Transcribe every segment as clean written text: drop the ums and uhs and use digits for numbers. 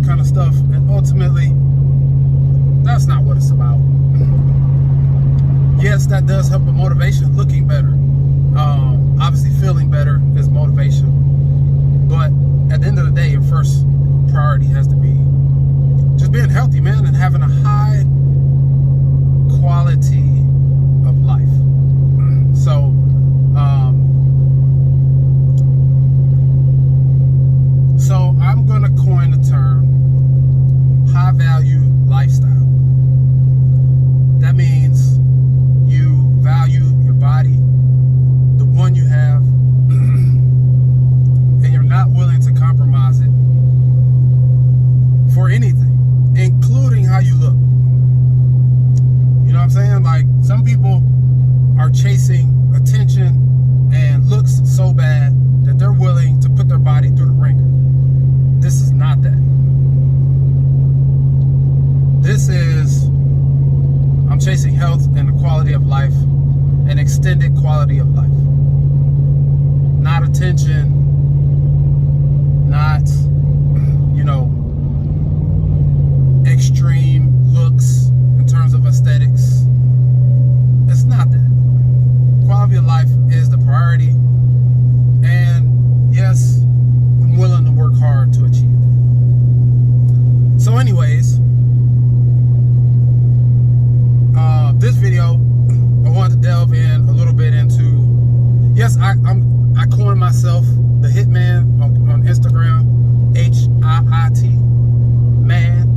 kind of stuff. And ultimately, that's not what it's about. Yes, that does help with motivation, looking better. Obviously, feeling better is motivation. But at the end of the day, your first priority has to be just being healthy, man, and having a high quality of life. So, I'm gonna coin the term high value lifestyle. That means you value your body, the one you have, and you're not willing to compromise it for anything, including how you look. You know what I'm saying? Like, some people are chasing attention and looks so bad that they're willing to put their body through the ringer. This is not that. This is, I'm chasing health and the quality of life, an extended quality of life. Not attention, not, you know, extreme looks in terms of aesthetics. It's not that. Quality of life is the priority. And yes, I'm willing to work hard to achieve that. So anyways, this video, I wanted to delve in a little bit into, yes, I coined myself the Hitman on Instagram, HIIT, man,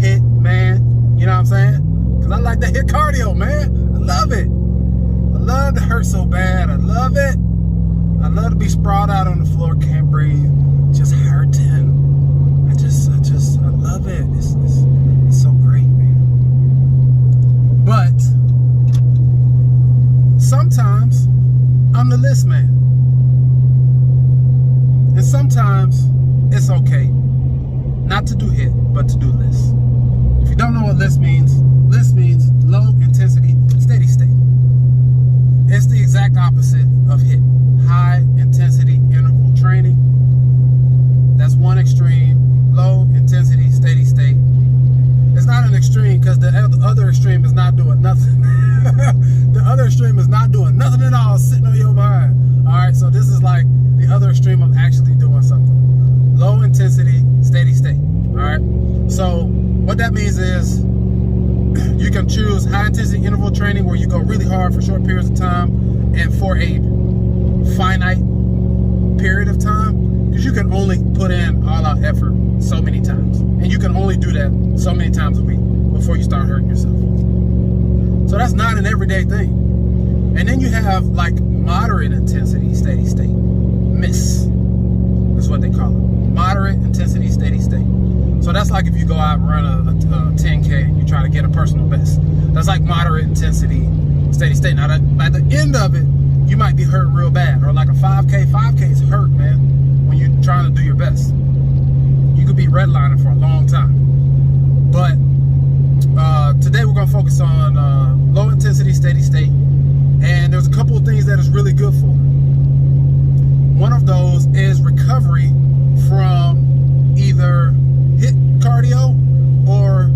Hitman, you know what I'm saying? Because I like to hit cardio, man. I love it. I love to hurt so bad. I love it. I love to be sprawled out on the floor, can't breathe, just hurting. I love it. It's so great, man. But sometimes I'm the LISS man. And sometimes it's okay not to do HIIT, but to do LISS. If you don't know what LISS means low intensity, steady state. It's the exact opposite of HIIT, high intensity interval training. That's one extreme, low intensity, steady state. It's not an extreme because the other extreme is not doing nothing. The other extreme is not doing nothing at all, sitting on your behind. All right, so this is like the other extreme of actually doing something. Low intensity, steady state. All right, so what that means is you can choose high intensity interval training where you go really hard for short periods of time and for a finite period of time, because you can only put in all out effort so many times, and you can only do that so many times a week before you start hurting yourself. So that's not an everyday thing. And then you have like moderate intensity steady state, MISS, that's what they call it, moderate intensity steady state. So that's like if you go out and run a 10K and you try to get a personal best. That's like moderate intensity steady state. Now that, at the end of it, you might be hurt real bad. Or like a 5K is hurt, man, when you're trying to do your best. You could be redlining for a long time. But today we're gonna focus on low intensity steady state. And there's a couple of things that it's really good for. One of those is recovery from either HIIT cardio or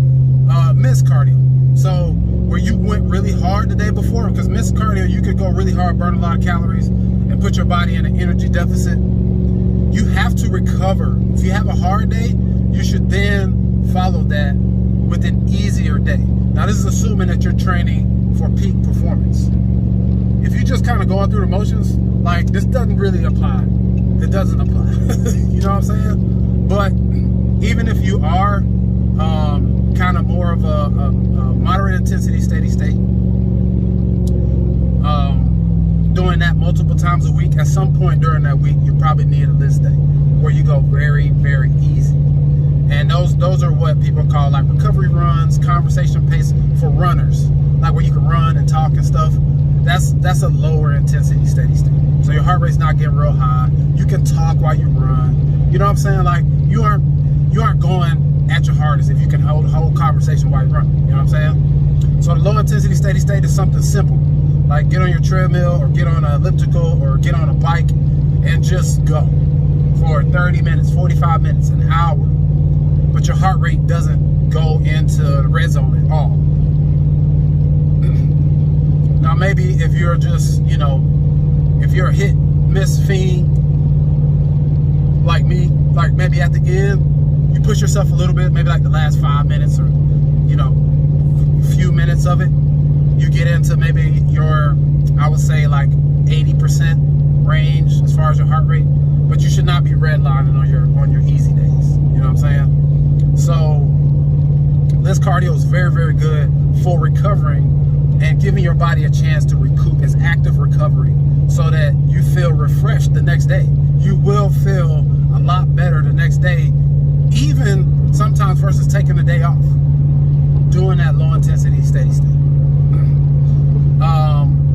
MISS cardio. So where you went really hard the day before, because MISS cardio, you could go really hard, burn a lot of calories, and put your body in an energy deficit. You have to recover. If you have a hard day, you should then follow that with an easier day. Now this is assuming that you're training for peak performance. If you're just kind of going through the motions, like, this doesn't really apply. It doesn't apply. You know what I'm saying? But even if you are kind of more of a moderate intensity steady state, doing that multiple times a week, at some point during that week you probably need a LISS day where you go very, very easy. And those are what people call like recovery runs, conversation pace for runners, like where you can run and talk and stuff. That's a lower intensity steady state. So your heart rate's not getting real high. You can talk while you run. You know what I'm saying? Like you aren't going at your hardest if you can hold a whole conversation while you're running. You know what I'm saying? So the low intensity steady state is something simple, like get on your treadmill or get on an elliptical or get on a bike and just go for 30 minutes, 45 minutes, an hour. but your heart rate doesn't go into the red zone at all. Now maybe if you're just, you know, if you're a hit miss fiend like me, like maybe at the end you push yourself a little bit, maybe like the last 5 minutes or, you know, few minutes of it, you get into maybe your, I would say like 80% range as far as your heart rate, but you should not be redlining on your easy days. You know what I'm saying? So LISS Cardio is very, very good for recovering and giving your body a chance to recoup. It's active recovery so that you feel refreshed the next day. You will feel a lot better the next day, even sometimes versus taking the day off, doing that low intensity steady state.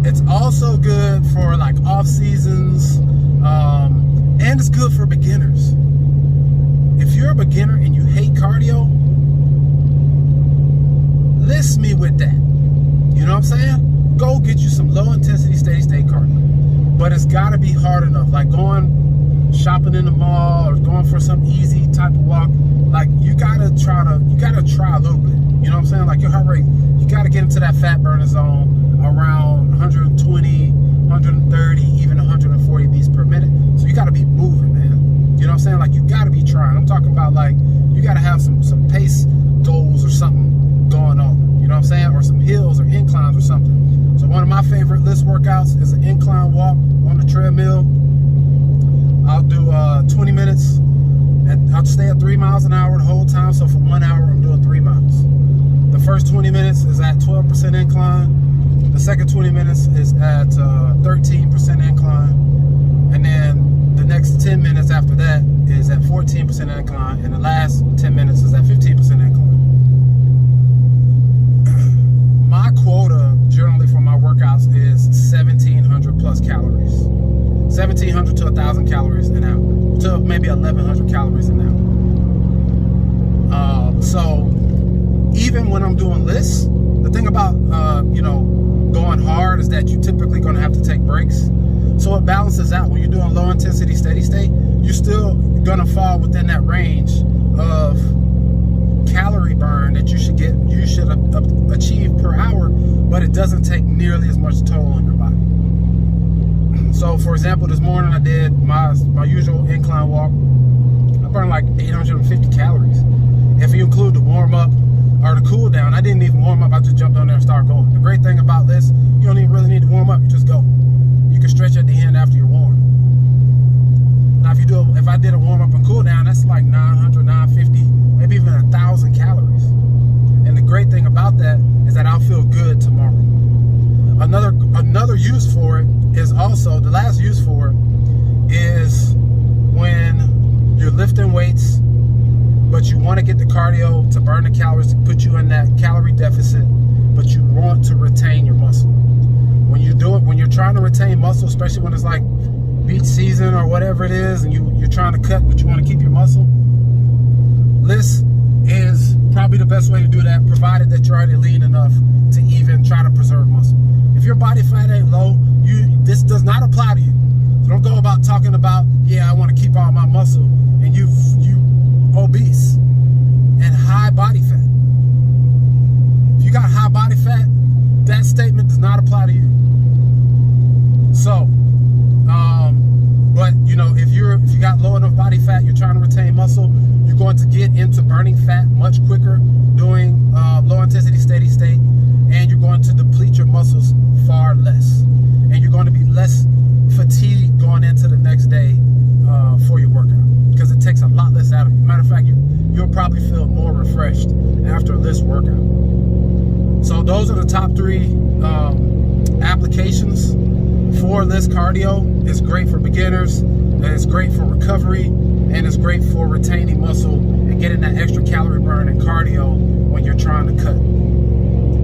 It's also good for like off seasons, and it's good for beginners. If you're a beginner and you hate cardio, list me with that. You know what I'm saying? Go get you some low intensity steady state cardio. But it's gotta be hard enough. Like going shopping in the mall or going for some easy type of walk. Like you gotta try a little bit. You know what I'm saying? Like your heart rate, you gotta get into that fat burner zone around 120, 130, even 140 beats per minute. So you gotta be moving, man. You know what I'm saying? Like you gotta be trying. I'm talking about like you gotta have some pace goals or something going on. You know what I'm saying? Or some hills or inclines or something. So one of my favorite LISS workouts is an incline walk on the treadmill. I'll do 20 minutes. And I'll stay at 3 miles an hour the whole time. So for 1 hour, I'm doing 3 miles. The first 20 minutes is at 12% incline. The second 20 minutes is at 13% incline. And then the next 10 minutes after that is at 14% incline. And the last 10 minutes is at 15% incline. My quota generally for my workouts is 1,700 plus calories. 1,700 to 1,000 calories an hour. To maybe 1,100 calories an hour. So even when I'm doing LISS, the thing about, you know, going hard is that you're typically going to have to take breaks. So it balances out. When you're doing low intensity steady state, you're still going to fall within that range of calorie burn that you should achieve per hour, but it doesn't take nearly as much toll on your body. So for example, this morning I did my usual incline walk. I burned like 850 calories. If you include the warm up or the cool down, I didn't even warm up. I just jumped on there and started going. The great thing about this, you don't even really need to warm up. You just go. You can stretch at the end after you're warm. Now, if I did a warm up and cool down, that's like 900, 950, maybe even 1,000 calories. And the great thing about that is that I'll feel good tomorrow. Another use for it is also, the last use for it is when you're lifting weights, but you want to get the cardio to burn the calories to put you in that calorie deficit, but you want to retain your muscle. When you do it, when you're trying to retain muscle, especially when it's like beach season or whatever it is, and you're trying to cut, but you want to keep your muscle, LISS is probably the best way to do that, provided that you're already lean enough to even try to preserve muscle. If your body fat ain't low, this does not apply to you. So don't go about talking about, yeah, I want to keep all my muscle, and you obese and high body fat. If you got high body fat, that statement does not apply to you. So, but you know, if you got low enough body fat, you're trying to retain muscle, you're going to get into burning fat much quicker doing low intensity steady state, and you're going to deplete your muscles far less, and you're going to be less fatigued going into the next day for your workout, because it takes a lot less out of you. Matter of fact, you'll probably feel more refreshed after a LISS workout. So those are the top 3 applications for LISS Cardio. It's great for beginners, and it's great for recovery, and it's great for retaining muscle and getting that extra calorie burn and cardio when you're trying to cut.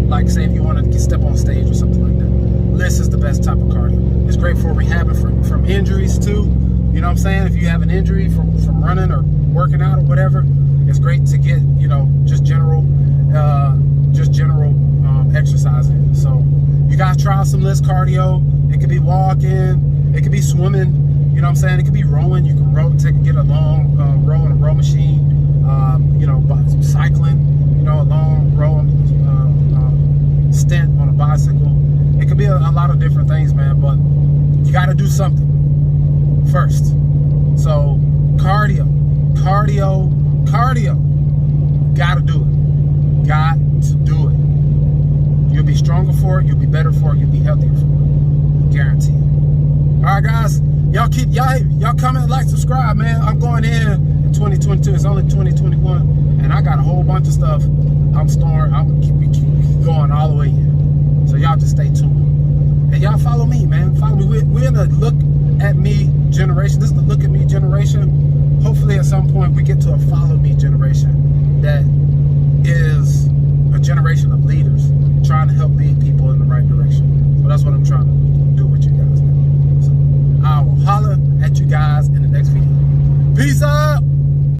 Like say if you want to step on stage or something like that. LISS is the best type of cardio. It's great for rehabbing from injuries too. You know what I'm saying? If you have an injury from running or working out or whatever, it's great to get, you know, just general exercise in. So you guys try some LISS Cardio. It could be walking, it could be swimming, you know what I'm saying? It could be rowing. You can get a long row in a row machine. you know, cycling, you know, a long row stint on a bicycle. It could be a lot of different things, man, but you got to do something first. So cardio. Got to do it. Got to do it. You'll be stronger for it. You'll be better for it. You'll be healthier for it. Guaranteed. All right, guys. Y'all comment, like, subscribe, man. I'm going in 2022. It's only 2021, and I got a whole bunch of stuff I'm storing. I'm keep going all the way in. So y'all just stay tuned. And y'all follow me, man. Follow me. We're in the look at me generation. This is the look at me generation. Hopefully at some point we get to a follow me generation that